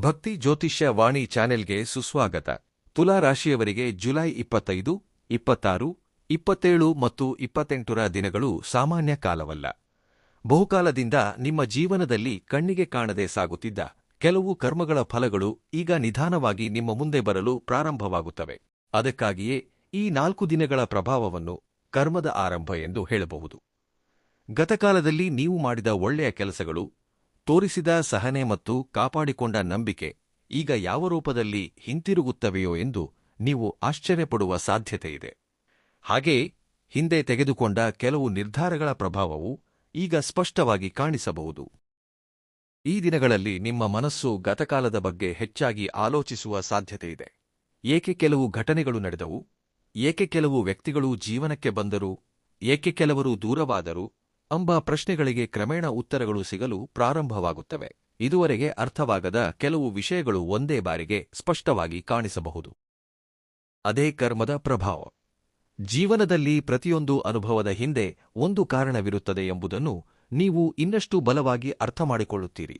ಭಕ್ತಿ ಜ್ಯೋತಿಷ್ಯ ವಾಣಿ ಚಾನೆಲ್ಗೆ ಸುಸ್ವಾಗತ. ತುಲಾ ರಾಶಿಯವರಿಗೆ ಜುಲೈ 25, 26, 27 ಮತ್ತು 28ರ ದಿನಗಳು ಸಾಮಾನ್ಯ ಕಾಲವಲ್ಲ. ಬಹುಕಾಲದಿಂದ ನಿಮ್ಮ ಜೀವನದಲ್ಲಿ ಕಣ್ಣಿಗೆ ಕಾಣದೆ ಸಾಗುತ್ತಿದ್ದ ಕೆಲವು ಕರ್ಮಗಳ ಫಲಗಳು ಈಗ ನಿಧಾನವಾಗಿ ನಿಮ್ಮ ಮುಂದೆ ಬರಲು ಪ್ರಾರಂಭವಾಗುತ್ತವೆ. ಅದಕ್ಕಾಗಿಯೇ ಈ 4 ದಿನಗಳ ಪ್ರಭಾವವನ್ನು ಕರ್ಮದ ಆರಂಭ ಎಂದು ಹೇಳಬಹುದು. ಗತಕಾಲದಲ್ಲಿ ನೀವು ಮಾಡಿದ ಒಳ್ಳೆಯ ಕೆಲಸಗಳು, ತೋರಿಸಿದ ಸಹನೆ ಮತ್ತು ಕಾಪಾಡಿಕೊಂಡ ನಂಬಿಕೆ ಈಗ ಯಾವ ರೂಪದಲ್ಲಿ ಹಿಂತಿರುಗುತ್ತವೆಯೋ ಎಂದು ನೀವು ಆಶ್ಚರ್ಯಪಡುವ ಸಾಧ್ಯತೆಯಿದೆ. ಹಾಗೆಯೇ ಹಿಂದೆ ತೆಗೆದುಕೊಂಡ ಕೆಲವು ನಿರ್ಧಾರಗಳ ಪ್ರಭಾವವು ಈಗ ಸ್ಪಷ್ಟವಾಗಿ ಕಾಣಿಸಬಹುದು. ಈ ದಿನಗಳಲ್ಲಿ ನಿಮ್ಮ ಮನಸ್ಸು ಗತಕಾಲದ ಬಗ್ಗೆ ಹೆಚ್ಚಾಗಿ ಆಲೋಚಿಸುವ ಸಾಧ್ಯತೆಯಿದೆ. ಏಕೆ ಕೆಲವು ಘಟನೆಗಳು ನಡೆದವು? ಏಕೆ ಕೆಲವು ವ್ಯಕ್ತಿಗಳು ಜೀವನಕ್ಕೆ ಬಂದರು? ಏಕೆ ಕೆಲವರು ದೂರವಾದರು? ಎಂಬ ಪ್ರಶ್ನೆಗಳಿಗೆ ಕ್ರಮೇಣ ಉತ್ತರಗಳು ಸಿಗಲು ಪ್ರಾರಂಭವಾಗುತ್ತವೆ. ಇದುವರೆಗೆ ಅರ್ಥವಾಗದ ಕೆಲವು ವಿಷಯಗಳು ಒಂದೇ ಬಾರಿಗೆ ಸ್ಪಷ್ಟವಾಗಿ ಕಾಣಿಸಬಹುದು. ಅದೇ ಕರ್ಮದ ಪ್ರಭಾವ. ಜೀವನದಲ್ಲಿ ಪ್ರತಿಯೊಂದು ಅನುಭವದ ಹಿಂದೆ ಒಂದು ಕಾರಣವಿರುತ್ತದೆ ಎಂಬುದನ್ನು ನೀವು ಇನ್ನಷ್ಟು ಬಲವಾಗಿ ಅರ್ಥಮಾಡಿಕೊಳ್ಳುತ್ತೀರಿ.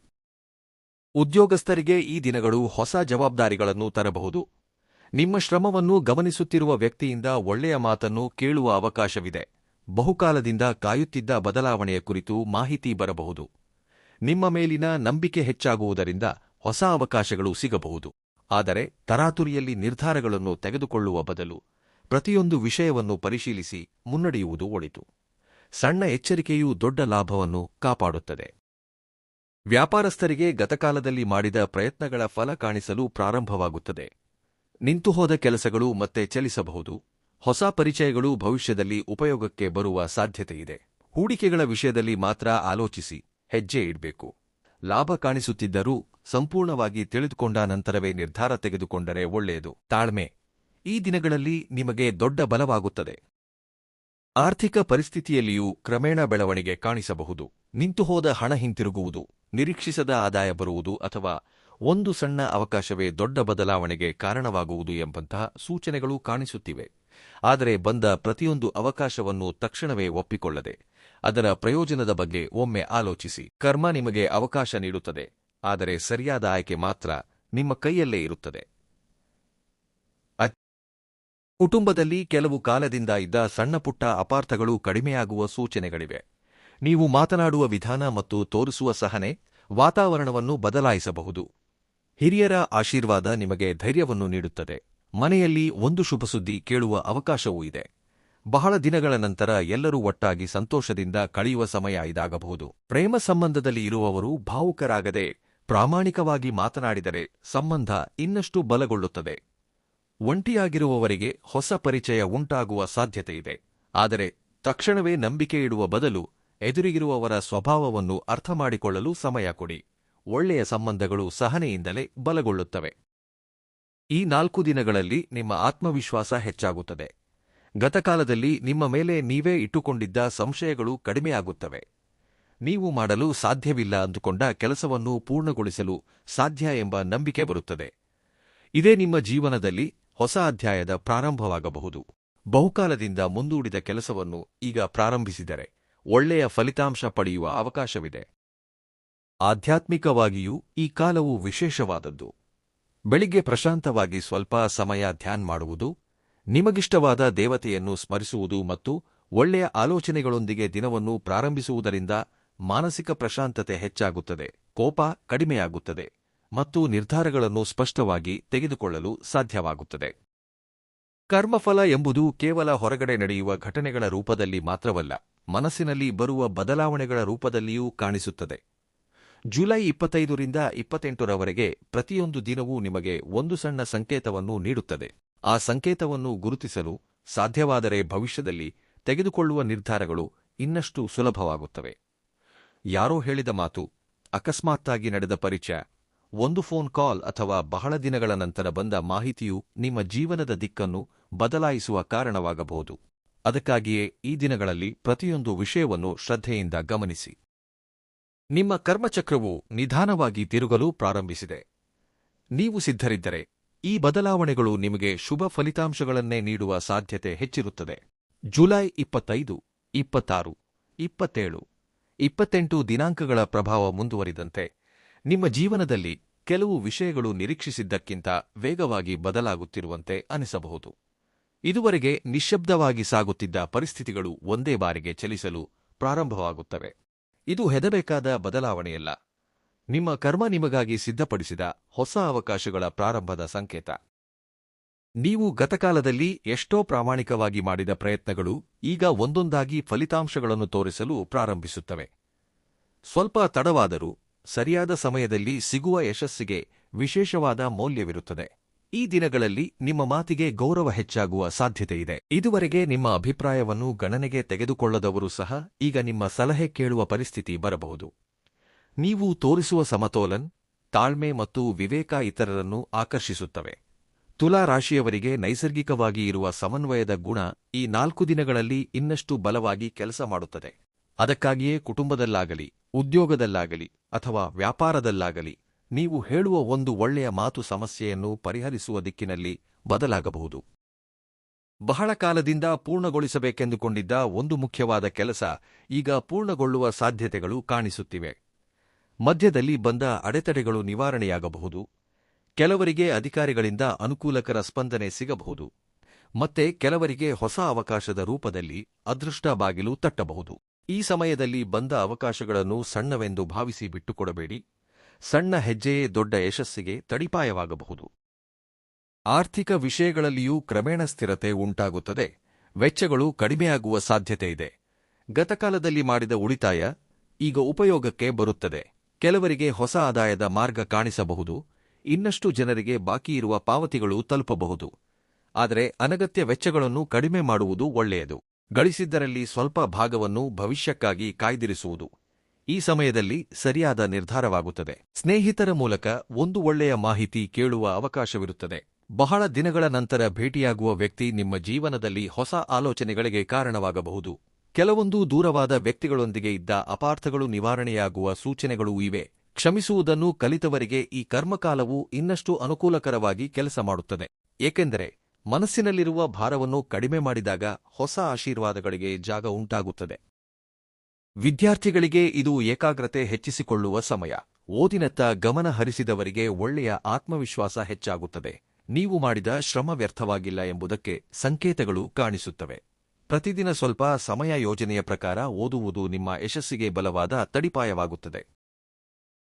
ಉದ್ಯೋಗಸ್ಥರಿಗೆ ಈ ದಿನಗಳು ಹೊಸ ಜವಾಬ್ದಾರಿಗಳನ್ನು ತರಬಹುದು. ನಿಮ್ಮ ಶ್ರಮವನ್ನು ಗಮನಿಸುತ್ತಿರುವ ವ್ಯಕ್ತಿಯಿಂದ ಒಳ್ಳೆಯ ಮಾತನ್ನು ಕೇಳುವ ಅವಕಾಶವಿದೆ. ಬಹುಕಾಲದಿಂದ ಕಾಯುತ್ತಿದ್ದ ಬದಲಾವಣೆಯ ಕುರಿತು ಮಾಹಿತಿ ಬರಬಹುದು. ನಿಮ್ಮ ಮೇಲಿನ ನಂಬಿಕೆ ಹೆಚ್ಚಾಗುವುದರಿಂದ ಹೊಸ ಅವಕಾಶಗಳು ಸಿಗಬಹುದು. ಆದರೆ ತರಾತುರಿಯಲ್ಲಿ ನಿರ್ಧಾರಗಳನ್ನು ತೆಗೆದುಕೊಳ್ಳುವ ಬದಲು ಪ್ರತಿಯೊಂದು ವಿಷಯವನ್ನು ಪರಿಶೀಲಿಸಿ ಮುನ್ನಡೆಯುವುದು ಒಳಿತು. ಸಣ್ಣ ಎಚ್ಚರಿಕೆಯೂ ದೊಡ್ಡ ಲಾಭವನ್ನು ಕಾಪಾಡುತ್ತದೆ. ವ್ಯಾಪಾರಸ್ಥರಿಗೆ ಗತಕಾಲದಲ್ಲಿ ಮಾಡಿದ ಪ್ರಯತ್ನಗಳ ಫಲ ಕಾಣಿಸಲು ಪ್ರಾರಂಭವಾಗುತ್ತದೆ. ನಿಂತುಹೋದ ಕೆಲಸಗಳು ಮತ್ತೆ ಚಲಿಸಬಹುದು. ಹೊಸ ಪರಿಚಯಗಳು ಭವಿಷ್ಯದಲ್ಲಿ ಉಪಯೋಗಕ್ಕೆ ಬರುವ ಸಾಧ್ಯತೆಯಿದೆ. ಹೂಡಿಕೆಗಳ ವಿಷಯದಲ್ಲಿ ಮಾತ್ರ ಆಲೋಚಿಸಿ ಹೆಜ್ಜೆ ಇಡಬೇಕು. ಲಾಭ ಕಾಣಿಸುತ್ತಿದ್ದರೂ ಸಂಪೂರ್ಣವಾಗಿ ತಿಳಿದುಕೊಂಡ ನಂತರವೇ ನಿರ್ಧಾರ ತೆಗೆದುಕೊಂಡರೆ ಒಳ್ಳೆಯದು. ತಾಳ್ಮೆ ಈ ದಿನಗಳಲ್ಲಿ ನಿಮಗೆ ದೊಡ್ಡ ಬಲವಾಗುತ್ತದೆ. ಆರ್ಥಿಕ ಪರಿಸ್ಥಿತಿಯಲ್ಲಿಯೂ ಕ್ರಮೇಣ ಬೆಳವಣಿಗೆ ಕಾಣಿಸಬಹುದು. ನಿಂತುಹೋದ ಹಣ ಹಿಂತಿರುಗುವುದು, ನಿರೀಕ್ಷಿಸದ ಆದಾಯ ಬರುವುದು ಅಥವಾ ಒಂದು ಸಣ್ಣ ಅವಕಾಶವೇ ದೊಡ್ಡ ಬದಲಾವಣೆಗೆ ಕಾರಣವಾಗುವುದು ಎಂಬಂತಹ ಸೂಚನೆಗಳು ಕಾಣಿಸುತ್ತಿವೆ. ಆದರೆ ಬಂದ ಪ್ರತಿಯೊಂದು ಅವಕಾಶವನ್ನು ತಕ್ಷಣವೇ ಒಪ್ಪಿಕೊಳ್ಳದೆ ಅದರ ಪ್ರಯೋಜನದ ಬಗ್ಗೆ ಒಮ್ಮೆ ಆಲೋಚಿಸಿ. ಕರ್ಮ ನಿಮಗೆ ಅವಕಾಶ ನೀಡುತ್ತದೆ, ಆದರೆ ಸರಿಯಾದ ಆಯ್ಕೆ ಮಾತ್ರ ನಿಮ್ಮ ಕೈಯಲ್ಲೇ ಇರುತ್ತದೆ. ಕುಟುಂಬದಲ್ಲಿ ಕೆಲವು ಕಾಲದಿಂದ ಇದ್ದ ಸಣ್ಣಪುಟ್ಟ ಅಪಾರ್ಥಗಳು ಕಡಿಮೆಯಾಗುವ ಸೂಚನೆಗಳಿವೆ. ನೀವು ಮಾತನಾಡುವ ವಿಧಾನ ಮತ್ತು ತೋರಿಸುವ ಸಹನೆ ವಾತಾವರಣವನ್ನು ಬದಲಾಯಿಸಬಹುದು. ಹಿರಿಯರ ಆಶೀರ್ವಾದ ನಿಮಗೆ ಧೈರ್ಯವನ್ನು ನೀಡುತ್ತದೆ. ಮನೆಯಲ್ಲಿ ಒಂದು ಶುಭಸುದ್ದಿ ಕೇಳುವ ಅವಕಾಶವೂ ಇದೆ. ಬಹಳ ದಿನಗಳ ನಂತರ ಎಲ್ಲರೂ ಒಟ್ಟಾಗಿ ಸಂತೋಷದಿಂದ ಕಳೆಯುವ ಸಮಯ ಇದಾಗಬಹುದು. ಪ್ರೇಮ ಸಂಬಂಧದಲ್ಲಿ ಇರುವವರು ಭಾವುಕರಾಗದೆ ಪ್ರಾಮಾಣಿಕವಾಗಿ ಮಾತನಾಡಿದರೆ ಸಂಬಂಧ ಇನ್ನಷ್ಟು ಬಲಗೊಳ್ಳುತ್ತದೆ. ಒಂಟಿಯಾಗಿರುವವರಿಗೆ ಹೊಸ ಪರಿಚಯ ಉಂಟಾಗುವ ಸಾಧ್ಯತೆಯಿದೆ. ಆದರೆ ತಕ್ಷಣವೇ ನಂಬಿಕೆ ಇಡುವ ಬದಲು ಎದುರಿಗಿರುವವರ ಸ್ವಭಾವವನ್ನು ಅರ್ಥಮಾಡಿಕೊಳ್ಳಲು ಸಮಯ ಕೊಡಿ. ಒಳ್ಳೆಯ ಸಂಬಂಧಗಳು ಸಹನೆಯಿಂದಲೇ ಬಲಗೊಳ್ಳುತ್ತವೆ. ಈ 4 ದಿನಗಳಲ್ಲಿ ನಿಮ್ಮ ಆತ್ಮವಿಶ್ವಾಸ ಹೆಚ್ಚಾಗುತ್ತದೆ. ಗತಕಾಲದಲ್ಲಿ ನಿಮ್ಮ ಮೇಲೆ ನೀವೇ ಇಟ್ಟುಕೊಂಡಿದ್ದ ಸಂಶಯಗಳು ಕಡಿಮೆಯಾಗುತ್ತವೆ. ನೀವು ಮಾಡಲು ಸಾಧ್ಯವಿಲ್ಲ ಅಂದುಕೊಂಡ ಕೆಲಸವನ್ನು ಪೂರ್ಣಗೊಳಿಸಲು ಸಾಧ್ಯ ಎಂಬ ನಂಬಿಕೆ ಬರುತ್ತದೆ. ಇದೇ ನಿಮ್ಮ ಜೀವನದಲ್ಲಿ ಹೊಸ ಅಧ್ಯಾಯದ ಪ್ರಾರಂಭವಾಗಬಹುದು. ಬಹುಕಾಲದಿಂದ ಮುಂದೂಡಿದ ಕೆಲಸವನ್ನು ಈಗ ಪ್ರಾರಂಭಿಸಿದರೆ ಒಳ್ಳೆಯ ಫಲಿತಾಂಶ ಪಡೆಯುವ ಅವಕಾಶವಿದೆ. ಆಧ್ಯಾತ್ಮಿಕವಾಗಿಯೂ ಈ ಕಾಲವು ವಿಶೇಷವಾದದ್ದು. ಬೆಳಿಗ್ಗೆ ಪ್ರಶಾಂತವಾಗಿ ಸ್ವಲ್ಪ ಸಮಯ ಧ್ಯಾನ ಮಾಡುವುದು, ನಿಮಗಿಷ್ಟವಾದ ದೇವತೆಯನ್ನು ಸ್ಮರಿಸುವುದು ಮತ್ತು ಒಳ್ಳೆಯ ಆಲೋಚನೆಗಳೊಂದಿಗೆ ದಿನವನ್ನು ಪ್ರಾರಂಭಿಸುವುದರಿಂದ ಮಾನಸಿಕ ಪ್ರಶಾಂತತೆ ಹೆಚ್ಚಾಗುತ್ತದೆ, ಕೋಪ ಕಡಿಮೆಯಾಗುತ್ತದೆ ಮತ್ತು ನಿರ್ಧಾರಗಳನ್ನು ಸ್ಪಷ್ಟವಾಗಿ ತೆಗೆದುಕೊಳ್ಳಲು ಸಾಧ್ಯವಾಗುತ್ತದೆ. ಕರ್ಮಫಲ ಎಂಬುದು ಕೇವಲ ಹೊರಗಡೆ ನಡೆಯುವ ಘಟನೆಗಳ ರೂಪದಲ್ಲಿ ಮಾತ್ರವಲ್ಲ, ಮನಸ್ಸಿನಲ್ಲಿ ಬರುವ ಬದಲಾವಣೆಗಳ ರೂಪದಲ್ಲಿಯೂ ಕಾಣಿಸುತ್ತದೆ. ಜುಲೈ 25ರಿಂದ 28ರವರೆಗೆ ಪ್ರತಿಯೊಂದು ದಿನವೂ ನಿಮಗೆ ಒಂದು ಸಣ್ಣ ಸಂಕೇತವನ್ನು ನೀಡುತ್ತದೆ. ಆ ಸಂಕೇತವನ್ನು ಗುರುತಿಸಲು ಸಾಧ್ಯವಾದರೆ ಭವಿಷ್ಯದಲ್ಲಿ ತೆಗೆದುಕೊಳ್ಳುವ ನಿರ್ಧಾರಗಳು ಇನ್ನಷ್ಟು ಸುಲಭವಾಗುತ್ತವೆ. ಯಾರೋ ಹೇಳಿದ ಮಾತು, ಅಕಸ್ಮಾತ್ತಾಗಿ ನಡೆದ ಪರಿಚಯ, ಒಂದು ಫೋನ್ ಕಾಲ್ ಅಥವಾ ಬಹಳ ದಿನಗಳ ನಂತರ ಬಂದ ಮಾಹಿತಿಯು ನಿಮ್ಮ ಜೀವನದ ದಿಕ್ಕನ್ನು ಬದಲಾಯಿಸುವ ಕಾರಣವಾಗಬಹುದು. ಅದಕ್ಕಾಗಿಯೇ ಈ ದಿನಗಳಲ್ಲಿ ಪ್ರತಿಯೊಂದು ವಿಷಯವನ್ನು ಶ್ರದ್ಧೆಯಿಂದ ಗಮನಿಸಿ. ನಿಮ್ಮ ಕರ್ಮಚಕ್ರವು ನಿಧಾನವಾಗಿ ತಿರುಗಲು ಪ್ರಾರಂಭಿಸಿದೆ. ನೀವು ಸಿದ್ಧರಿದ್ದರೆ ಈ ಬದಲಾವಣೆಗಳು ನಿಮಗೆ ಶುಭ ಫಲಿತಾಂಶಗಳನ್ನೇ ನೀಡುವ ಸಾಧ್ಯತೆ ಹೆಚ್ಚಿರುತ್ತದೆ. ಜುಲೈ 25, 26, 27, 28 ದಿನಾಂಕಗಳ ಪ್ರಭಾವ ಮುಂದುವರಿದಂತೆ ನಿಮ್ಮ ಜೀವನದಲ್ಲಿ ಕೆಲವು ವಿಷಯಗಳು ನಿರೀಕ್ಷಿಸಿದ್ದಕ್ಕಿಂತ ವೇಗವಾಗಿ ಬದಲಾಗುತ್ತಿರುವಂತೆ ಅನಿಸಬಹುದು. ಇದುವರೆಗೆ ನಿಶ್ಶಬ್ದವಾಗಿ ಸಾಗುತ್ತಿದ್ದ ಪರಿಸ್ಥಿತಿಗಳು ಒಂದೇ ಬಾರಿಗೆ ಚಲಿಸಲು ಪ್ರಾರಂಭವಾಗುತ್ತವೆ. ಇದು ಹೆದಬೇಕಾದ ಬದಲಾವಣೆಯಲ್ಲ, ನಿಮ್ಮ ಕರ್ಮ ನಿಮಗಾಗಿ ಸಿದ್ಧಪಡಿಸಿದ ಹೊಸ ಅವಕಾಶಗಳ ಪ್ರಾರಂಭದ ಸಂಕೇತ. ನೀವು ಗತಕಾಲದಲ್ಲಿ ಎಷ್ಟೋ ಪ್ರಾಮಾಣಿಕವಾಗಿ ಮಾಡಿದ ಪ್ರಯತ್ನಗಳು ಈಗ ಒಂದೊಂದಾಗಿ ಫಲಿತಾಂಶಗಳನ್ನು ತೋರಿಸಲು ಪ್ರಾರಂಭಿಸುತ್ತವೆ. ಸ್ವಲ್ಪ ತಡವಾದರೂ ಸರಿಯಾದ ಸಮಯದಲ್ಲಿ ಸಿಗುವ ಯಶಸ್ಸಿಗೆ ವಿಶೇಷವಾದ ಮೌಲ್ಯವಿರುತ್ತದೆ. ಈ ದಿನಗಳಲ್ಲಿ ನಿಮ್ಮ ಮಾತಿಗೆ ಗೌರವ ಹೆಚ್ಚಾಗುವ ಸಾಧ್ಯತೆಯಿದೆ. ಇದುವರೆಗೆ ನಿಮ್ಮ ಅಭಿಪ್ರಾಯವನ್ನು ಗಣನೆಗೆ ತೆಗೆದುಕೊಳ್ಳದವರು ಸಹ ಈಗ ನಿಮ್ಮ ಸಲಹೆ ಕೇಳುವ ಪರಿಸ್ಥಿತಿ ಬರಬಹುದು. ನೀವು ತೋರಿಸುವ ಸಮತೋಲನ, ತಾಳ್ಮೆ ಮತ್ತು ವಿವೇಕ ಇತರರನ್ನು ಆಕರ್ಷಿಸುತ್ತವೆ. ತುಲಾ ರಾಶಿಯವರಿಗೆ ನೈಸರ್ಗಿಕವಾಗಿ ಇರುವ ಸಮನ್ವಯದ ಗುಣ ಈ 4 ದಿನಗಳಲ್ಲಿ ಇನ್ನಷ್ಟು ಬಲವಾಗಿ ಕೆಲಸ ಮಾಡುತ್ತದೆ. ಅದಕ್ಕಾಗಿಯೇ ಕುಟುಂಬದಲ್ಲಾಗಲಿ, ಉದ್ಯೋಗದಲ್ಲಾಗಲಿ ಅಥವಾ ವ್ಯಾಪಾರದಲ್ಲಾಗಲಿ ನೀವು ಹೇಳುವ ಒಂದು ಒಳ್ಳೆಯ ಮಾತು ಸಮಸ್ಯೆಯನ್ನು ಪರಿಹರಿಸುವ ದಿಕ್ಕಿನಲ್ಲಿ ಬದಲಾಗಬಹುದು. ಬಹಳ ಕಾಲದಿಂದ ಪೂರ್ಣಗೊಳಿಸಬೇಕೆಂದುಕೊಂಡಿದ್ದ ಒಂದು ಮುಖ್ಯವಾದ ಕೆಲಸ ಈಗ ಪೂರ್ಣಗೊಳ್ಳುವ ಸಾಧ್ಯತೆಗಳು ಕಾಣಿಸುತ್ತಿವೆ. ಮಧ್ಯದಲ್ಲಿ ಬಂದ ಅಡೆತಡೆಗಳು ನಿವಾರಣೆಯಾಗಬಹುದು. ಕೆಲವರಿಗೆ ಅಧಿಕಾರಿಗಳಿಂದ ಅನುಕೂಲಕರ ಸ್ಪಂದನೆ ಸಿಗಬಹುದು. ಮತ್ತೆ ಕೆಲವರಿಗೆ ಹೊಸ ಅವಕಾಶದ ರೂಪದಲ್ಲಿ ಅದೃಷ್ಟ ಬಾಗಿಲು ತಟ್ಟಬಹುದು. ಈ ಸಮಯದಲ್ಲಿ ಬಂದ ಅವಕಾಶಗಳನ್ನು ಸಣ್ಣವೆಂದು ಭಾವಿಸಿ ಬಿಟ್ಟುಕೊಡಬೇಡಿ. ಸಣ್ಣ ಹೆಜ್ಜೆಯೇ ದೊಡ್ಡ ಯಶಸ್ಸಿಗೆ ತಡಿಪಾಯವಾಗಬಹುದು. ಆರ್ಥಿಕ ವಿಷಯಗಳಲ್ಲಿಯೂ ಕ್ರಮೇಣ ಸ್ಥಿರತೆ ಉಂಟಾಗುತ್ತದೆ. ವೆಚ್ಚಗಳು ಕಡಿಮೆಯಾಗುವ ಸಾಧ್ಯತೆಯಿದೆ. ಗತಕಾಲದಲ್ಲಿ ಮಾಡಿದ ಉಳಿತಾಯ ಈಗ ಉಪಯೋಗಕ್ಕೆ ಬರುತ್ತದೆ. ಕೆಲವರಿಗೆ ಹೊಸ ಆದಾಯದ ಮಾರ್ಗ ಕಾಣಿಸಬಹುದು. ಇನ್ನಷ್ಟು ಜನರಿಗೆ ಬಾಕಿಯಿರುವ ಪಾವತಿಗಳು ತಲುಪಬಹುದು. ಆದರೆ ಅನಗತ್ಯ ವೆಚ್ಚಗಳನ್ನು ಕಡಿಮೆ ಮಾಡುವುದು ಒಳ್ಳೆಯದು. ಗಳಿಸಿದ್ದರಲ್ಲಿ ಸ್ವಲ್ಪ ಭಾಗವನ್ನು ಭವಿಷ್ಯಕ್ಕಾಗಿ ಕಾಯ್ದಿರಿಸುವುದು ಈ ಸಮಯದಲ್ಲಿ ಸರಿಯಾದ ನಿರ್ಧಾರವಾಗುತ್ತದೆ. ಸ್ನೇಹಿತರ ಮೂಲಕ ಒಂದು ಒಳ್ಳೆಯ ಮಾಹಿತಿ ಕೇಳುವ ಅವಕಾಶವಿರುತ್ತದೆ. ಬಹಳ ದಿನಗಳ ನಂತರ ಭೇಟಿಯಾಗುವ ವ್ಯಕ್ತಿ ನಿಮ್ಮ ಜೀವನದಲ್ಲಿ ಹೊಸ ಆಲೋಚನೆಗಳಿಗೆ ಕಾರಣವಾಗಬಹುದು. ಕೆಲವೊಂದು ದೂರವಾದ ವ್ಯಕ್ತಿಗಳೊಂದಿಗೆ ಇದ್ದ ಅಪಾರ್ಥಗಳು ನಿವಾರಣೆಯಾಗುವ ಸೂಚನೆಗಳೂ ಇವೆ. ಕ್ಷಮಿಸುವುದನ್ನು ಕಲಿತವರಿಗೆ ಈ ಕರ್ಮಕಾಲವು ಇನ್ನಷ್ಟು ಅನುಕೂಲಕರವಾಗಿ ಕೆಲಸ ಮಾಡುತ್ತದೆ. ಏಕೆಂದರೆ ಮನಸ್ಸಿನಲ್ಲಿರುವ ಭಾರವನ್ನು ಕಡಿಮೆ ಮಾಡಿದಾಗ ಹೊಸ ಆಶೀರ್ವಾದಗಳಿಗೆ ಜಾಗ ಉಂಟಾಗುತ್ತದೆ. ವಿದ್ಯಾರ್ಥಿಗಳಿಗೆ ಇದು ಏಕಾಗ್ರತೆ ಹೆಚ್ಚಿಸಿಕೊಳ್ಳುವ ಸಮಯ. ಓದಿನತ್ತ ಗಮನ ಹರಿಸಿದವರಿಗೆ ಒಳ್ಳೆಯ ಆತ್ಮವಿಶ್ವಾಸ ಹೆಚ್ಚಾಗುತ್ತದೆ. ನೀವು ಮಾಡಿದ ಶ್ರಮ ವ್ಯರ್ಥವಾಗಿಲ್ಲ ಎಂಬುದಕ್ಕೆ ಸಂಕೇತಗಳು ಕಾಣಿಸುತ್ತವೆ. ಪ್ರತಿದಿನ ಸ್ವಲ್ಪ ಸಮಯ ಯೋಜನೆಯ ಪ್ರಕಾರ ಓದುವುದು ನಿಮ್ಮ ಯಶಸ್ಸಿಗೆ ಬಲವಾದ ತಡಿಪಾಯವಾಗುತ್ತದೆ.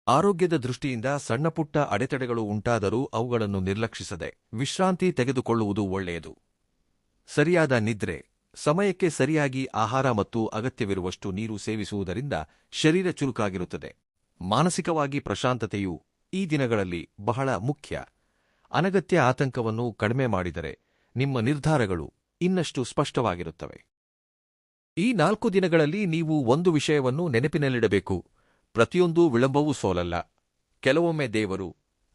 ಆರೋಗ್ಯದ ದೃಷ್ಟಿಯಿಂದ ಸಣ್ಣಪುಟ್ಟ ಅಡೆತಡೆಗಳು ಉಂಟಾದರೂ ಅವುಗಳನ್ನು ನಿರ್ಲಕ್ಷಿಸದೆ ವಿಶ್ರಾಂತಿ ತೆಗೆದುಕೊಳ್ಳುವುದು ಒಳ್ಳೆಯದು. ಸರಿಯಾದ ನಿದ್ರೆ, ಸಮಯಕ್ಕೆ ಸರಿಯಾಗಿ ಆಹಾರ ಮತ್ತು ಅಗತ್ಯವಿರುವಷ್ಟು ನೀರು ಸೇವಿಸುವುದರಿಂದ ಶರೀರ ಚುರುಕಾಗಿರುತ್ತದೆ. ಮಾನಸಿಕವಾಗಿ ಪ್ರಶಾಂತತೆಯು ಈ ದಿನಗಳಲ್ಲಿ ಬಹಳ ಮುಖ್ಯ. ಅನಗತ್ಯ ಆತಂಕವನ್ನು ಕಡಿಮೆ ಮಾಡಿದರೆ ನಿಮ್ಮ ನಿರ್ಧಾರಗಳು ಇನ್ನಷ್ಟು ಸ್ಪಷ್ಟವಾಗಿರುತ್ತವೆ. ಈ 4 ದಿನಗಳಲ್ಲಿ ನೀವು ಒಂದು ವಿಷಯವನ್ನು ನೆನಪಿನಲ್ಲಿಡಬೇಕು. ಪ್ರತಿಯೊಂದು ವಿಳಂಬವೂ ಸೋಲಲ್ಲ. ಕೆಲವೊಮ್ಮೆ ದೇವರು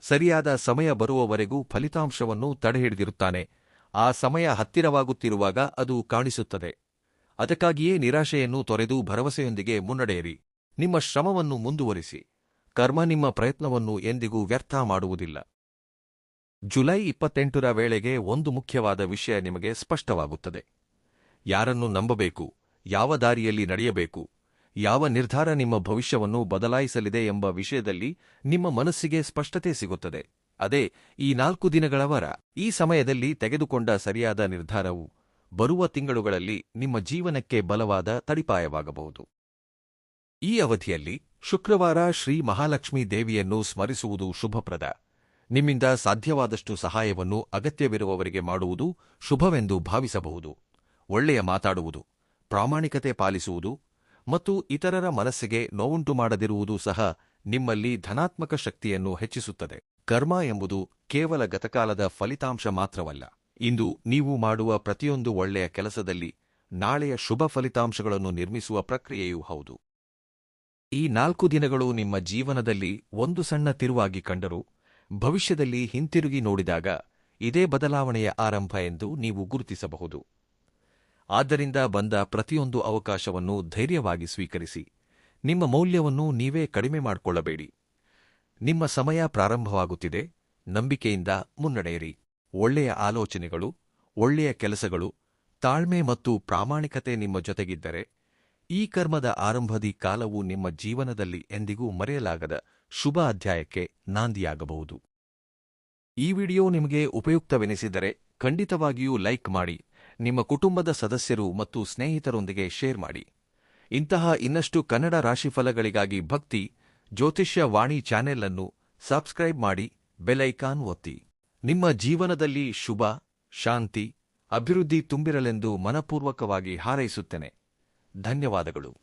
ಸರಿಯಾದ ಸಮಯ ಬರುವವರೆಗೂ ಫಲಿತಾಂಶವನ್ನು ತಡೆಹಿಡಿದಿರುತ್ತಾನೆ. ಆ ಸಮಯ ಹತ್ತಿರವಾಗುತ್ತಿರುವಾಗ ಅದು ಕಾಣಿಸುತ್ತದೆ. ಅದಕ್ಕಾಗಿಯೇ ನಿರಾಶೆಯನ್ನು ತೊರೆದು ಭರವಸೆಯೊಂದಿಗೆ ಮುನ್ನಡೆಯಿರಿ. ನಿಮ್ಮ ಶ್ರಮವನ್ನು ಮುಂದುವರಿಸಿ. ಕರ್ಮ ನಿಮ್ಮ ಪ್ರಯತ್ನವನ್ನು ಎಂದಿಗೂ ವ್ಯರ್ಥ ಮಾಡುವುದಿಲ್ಲ. ಜುಲೈ 28ರ ವೇಳೆಗೆ ಒಂದು ಮುಖ್ಯವಾದ ವಿಷಯ ನಿಮಗೆ ಸ್ಪಷ್ಟವಾಗುತ್ತದೆ. ಯಾರನ್ನು ನಂಬಬೇಕು, ಯಾವ ದಾರಿಯಲ್ಲಿ ನಡೆಯಬೇಕು, ಯಾವ ನಿರ್ಧಾರ ನಿಮ್ಮ ಭವಿಷ್ಯವನ್ನು ಬದಲಾಯಿಸಲಿದೆ ಎಂಬ ವಿಷಯದಲ್ಲಿ ನಿಮ್ಮ ಮನಸ್ಸಿಗೆ ಸ್ಪಷ್ಟತೆ ಸಿಗುತ್ತದೆ. ಅದೇ ಈ 4 ದಿನಗಳವರ ಈ ಸಮಯದಲ್ಲಿ ತೆಗೆದುಕೊಂಡ ಸರಿಯಾದ ನಿರ್ಧಾರವು ಬರುವ ತಿಂಗಳುಗಳಲ್ಲಿ ನಿಮ್ಮ ಜೀವನಕ್ಕೆ ಬಲವಾದ ತಡಿಪಾಯವಾಗಬಹುದು. ಈ ಅವಧಿಯಲ್ಲಿ ಶುಕ್ರವಾರ ಶ್ರೀ ಮಹಾಲಕ್ಷ್ಮೀ ದೇವಿಯನ್ನು ಸ್ಮರಿಸುವುದು ಶುಭಪ್ರದ. ನಿಮ್ಮಿಂದ ಸಾಧ್ಯವಾದಷ್ಟು ಸಹಾಯವನ್ನು ಅಗತ್ಯವಿರುವವರಿಗೆ ಮಾಡುವುದು ಶುಭವೆಂದು ಭಾವಿಸಬಹುದು. ಒಳ್ಳೆಯ ಮಾತಾಡುವುದು, ಪ್ರಾಮಾಣಿಕತೆ ಪಾಲಿಸುವುದು ಮತ್ತು ಇತರರ ಮನಸ್ಸಿಗೆ ನೋವುಂಟು ಮಾಡದಿರುವುದು ಸಹ ನಿಮ್ಮಲ್ಲಿ ಧನಾತ್ಮಕ ಶಕ್ತಿಯನ್ನು ಹೆಚ್ಚಿಸುತ್ತದೆ. ಕರ್ಮ ಎಂಬುದು ಕೇವಲ ಗತಕಾಲದ ಫಲಿತಾಂಶ ಮಾತ್ರವಲ್ಲ. ಇಂದು ನೀವು ಮಾಡುವ ಪ್ರತಿಯೊಂದು ಒಳ್ಳೆಯ ಕೆಲಸದಲ್ಲಿ ನಾಳೆಯ ಶುಭ ಫಲಿತಾಂಶಗಳನ್ನು ನಿರ್ಮಿಸುವ ಪ್ರಕ್ರಿಯೆಯೂ ಹೌದು. ಈ 4 ದಿನಗಳು ನಿಮ್ಮ ಜೀವನದಲ್ಲಿ ಒಂದು ಸಣ್ಣ ತಿರುವಾಗಿ ಕಂಡರೂ ಭವಿಷ್ಯದಲ್ಲಿ ಹಿಂತಿರುಗಿ ನೋಡಿದಾಗ ಇದೇ ಬದಲಾವಣೆಯ ಆರಂಭ ಎಂದು ನೀವು ಗುರುತಿಸಬಹುದು. ಆದ್ದರಿಂದ ಬಂದ ಪ್ರತಿಯೊಂದು ಅವಕಾಶವನ್ನು ಧೈರ್ಯವಾಗಿ ಸ್ವೀಕರಿಸಿ. ನಿಮ್ಮ ಮೌಲ್ಯವನ್ನು ನೀವೇ ಕಡಿಮೆ ಮಾಡಿಕೊಳ್ಳಬೇಡಿ. ನಿಮ್ಮ ಸಮಯ ಪ್ರಾರಂಭವಾಗುತ್ತಿದೆ. ನಂಬಿಕೆಯಿಂದ ಮುನ್ನಡೆಯಿರಿ. ಒಳ್ಳೆಯ ಆಲೋಚನೆಗಳು, ಒಳ್ಳೆಯ ಕೆಲಸಗಳು, ತಾಳ್ಮೆ ಮತ್ತು ಪ್ರಾಮಾಣಿಕತೆ ನಿಮ್ಮ ಜೊತೆಗಿದ್ದರೆ ಈ ಕರ್ಮದ ಆರಂಭದಿ ಕಾಲವು ನಿಮ್ಮ ಜೀವನದಲ್ಲಿ ಎಂದಿಗೂ ಮರೆಯಲಾಗದ ಶುಭ ಅಧ್ಯಾಯಕ್ಕೆ ನಾಂದಿಯಾಗಬಹುದು. ಈ ವಿಡಿಯೋ ನಿಮಗೆ ಉಪಯುಕ್ತವೆನಿಸಿದರೆ ಖಂಡಿತವಾಗಿಯೂ ಲೈಕ್ ಮಾಡಿ, ನಿಮ್ಮ ಕುಟುಂಬದ ಸದಸ್ಯರು ಮತ್ತು ಸ್ನೇಹಿತರೊಂದಿಗೆ ಶೇರ್ ಮಾಡಿ. ಇಂತಹ ಇನ್ನಷ್ಟು ಕನ್ನಡ ರಾಶಿಫಲಗಳಿಗಾಗಿ ಭಕ್ತಿ ಜ್ಯೋತಿಷ್ಯ ವಾಣಿ ಚಾನೆಲ್ ಅನ್ನು ಸಬ್ಸ್ಕ್ರೈಬ್ ಮಾಡಿ, ಬೆಲ್ ಐಕಾನ್ ಒತ್ತಿ. ನಿಮ್ಮ ಜೀವನದಲ್ಲಿ ಶುಭ, ಶಾಂತಿ, ಅಭಿವೃದ್ಧಿ ತುಂಬಿರಲೆಂದು ಮನಪೂರ್ವಕವಾಗಿ ಹಾರೈಸುತ್ತೇನೆ. ಧನ್ಯವಾದಗಳು.